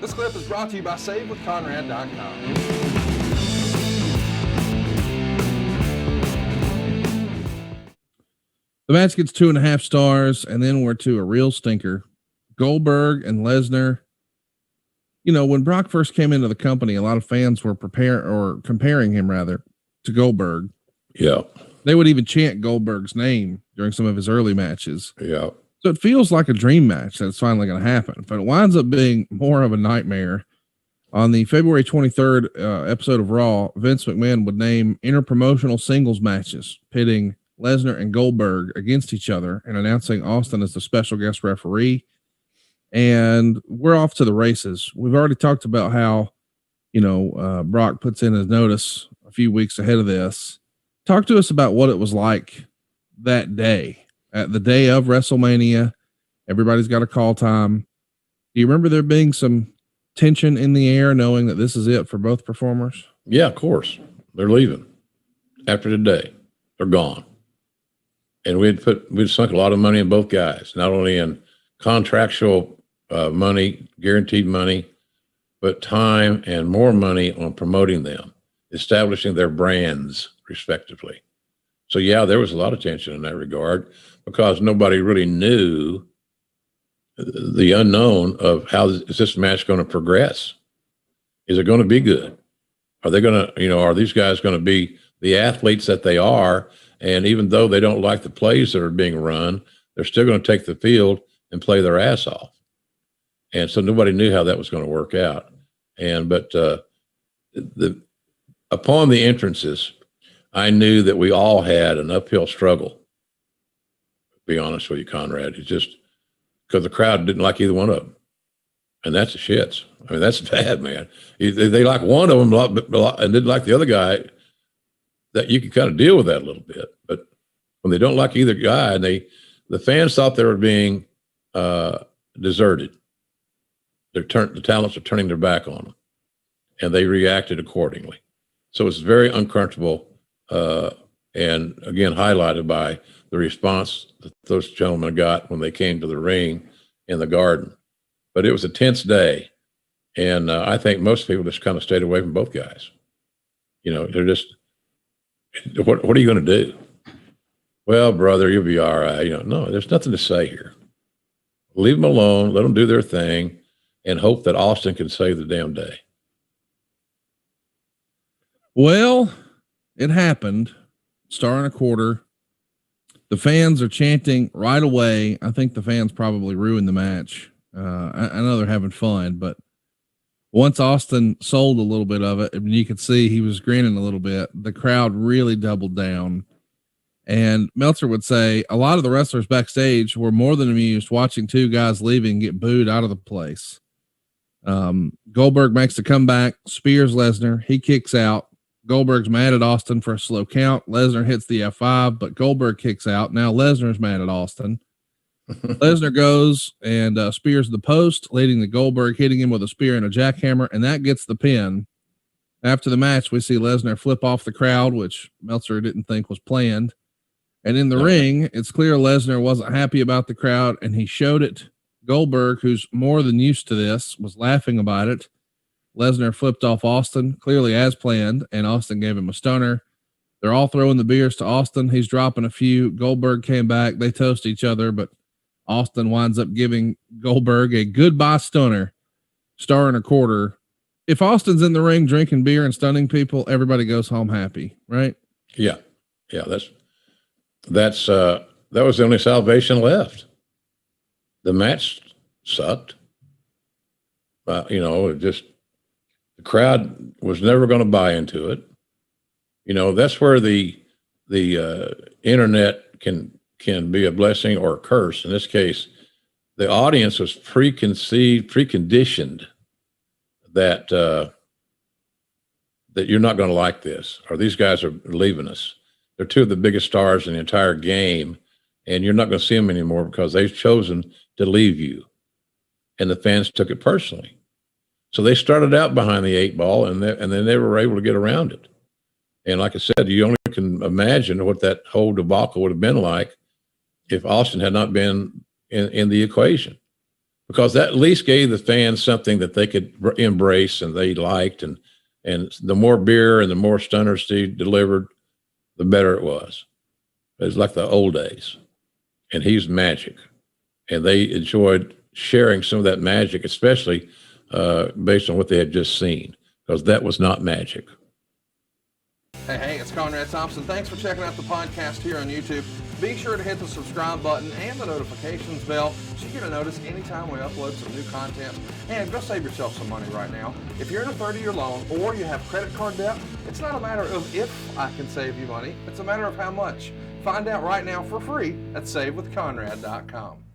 This clip is brought to you by SaveWithConrad.com. The match gets 2.5 stars, and then we're to a real stinker. Goldberg and Lesnar. You know, when Brock first came into the company, a lot of fans were comparing him rather to Goldberg. Yeah. They would even chant Goldberg's name during some of his early matches. Yeah. So it feels like a dream match that's finally going to happen, but it winds up being more of a nightmare. On the February 23rd episode of Raw, Vince McMahon would name interpromotional singles matches, pitting Lesnar and Goldberg against each other and announcing Austin as the special guest referee. And we're off to the races. We've already talked about how, Brock puts in his notice a few weeks ahead of this. Talk to us about what it was like that day, at the day of WrestleMania. Everybody's got a call time. Do you remember there being some tension in the air, knowing that this is it for both performers? Yeah, of course. They're leaving after today. They're gone. And we'd sunk a lot of money in both guys, not only in contractual money, guaranteed money, but time and more money on promoting them, establishing their brands respectively. So yeah, there was a lot of tension in that regard because nobody really knew the unknown of how is this match going to progress? Is it going to be good? Are they going to, are these guys going to be the athletes that they are? And even though they don't like the plays that are being run, they're still going to take the field and play their ass off. And so nobody knew how that was going to work out. But upon the entrances, I knew that we all had an uphill struggle. To be honest with you, Conrad, it's just because the crowd didn't like either one of them, and that's the shits. I mean, that's bad, man. They like one of them a lot, and didn't like the other guy. That you can kind of deal with that a little bit, but when they don't like either guy, and the fans thought they were being deserted. The talents are turning their back on them, and they reacted accordingly. So it's very uncomfortable, and again highlighted by the response that those gentlemen got when they came to the ring in the Garden. But it was a tense day, and I think most people just kind of stayed away from both guys. They're just, what are you going to do? Well, brother, you'll be all right. No, there's nothing to say here. Leave them alone, let them do their thing, and hope that Austin can save the damn day. Well, it happened. Star and a quarter. The fans are chanting right away. I think the fans probably ruined the match. I know they're having fun, but once Austin sold a little bit of it, and you could see he was grinning a little bit, the crowd really doubled down. And Meltzer would say a lot of the wrestlers backstage were more than amused watching two guys leaving get booed out of the place. Goldberg makes the comeback, spears Lesnar. He kicks out. Goldberg's mad at Austin for a slow count. Lesnar hits the F5, but Goldberg kicks out. Now Lesnar's mad at Austin. Lesnar goes and spears the post, leading to Goldberg hitting him with a spear and a jackhammer, and that gets the pin. After the match, we see Lesnar flip off the crowd, which Meltzer didn't think was planned. And in the ring, it's clear Lesnar wasn't happy about the crowd, and he showed it. Goldberg, who's more than used to this, was laughing about it. Lesnar flipped off Austin, clearly as planned, and Austin gave him a stunner. They're all throwing the beers to Austin. He's dropping a few. Goldberg came back. They toast each other, but Austin winds up giving Goldberg a goodbye stunner, star and a quarter. If Austin's in the ring drinking beer and stunning people, everybody goes home happy, right? Yeah. Yeah. That was the only salvation left. The match sucked. The crowd was never going to buy into it. That's where the internet can be a blessing or a curse. In this case, the audience was preconditioned that you're not going to like this, or these guys are leaving us. They're two of the biggest stars in the entire game, and you're not going to see them anymore because they've chosen to leave you. And the fans took it personally. So they started out behind the 8 ball, and then they were able to get around it. And like I said, you only can imagine what that whole debacle would have been like if Austin had not been in the equation. because that at least gave the fans something that they could embrace and they liked. And the more beer and the more stunners Steve delivered, the better it was. It was like the old days. And he's magic. And they enjoyed sharing some of that magic, especially based on what they had just seen, because that was not magic. Hey, it's Conrad Thompson. Thanks for checking out the podcast here on YouTube. Be sure to hit the subscribe button and the notifications bell so you get a notice anytime we upload some new content. And go save yourself some money right now. If you're in a 30-year loan or you have credit card debt, it's not a matter of if I can save you money. It's a matter of how much. Find out right now for free at SaveWithConrad.com.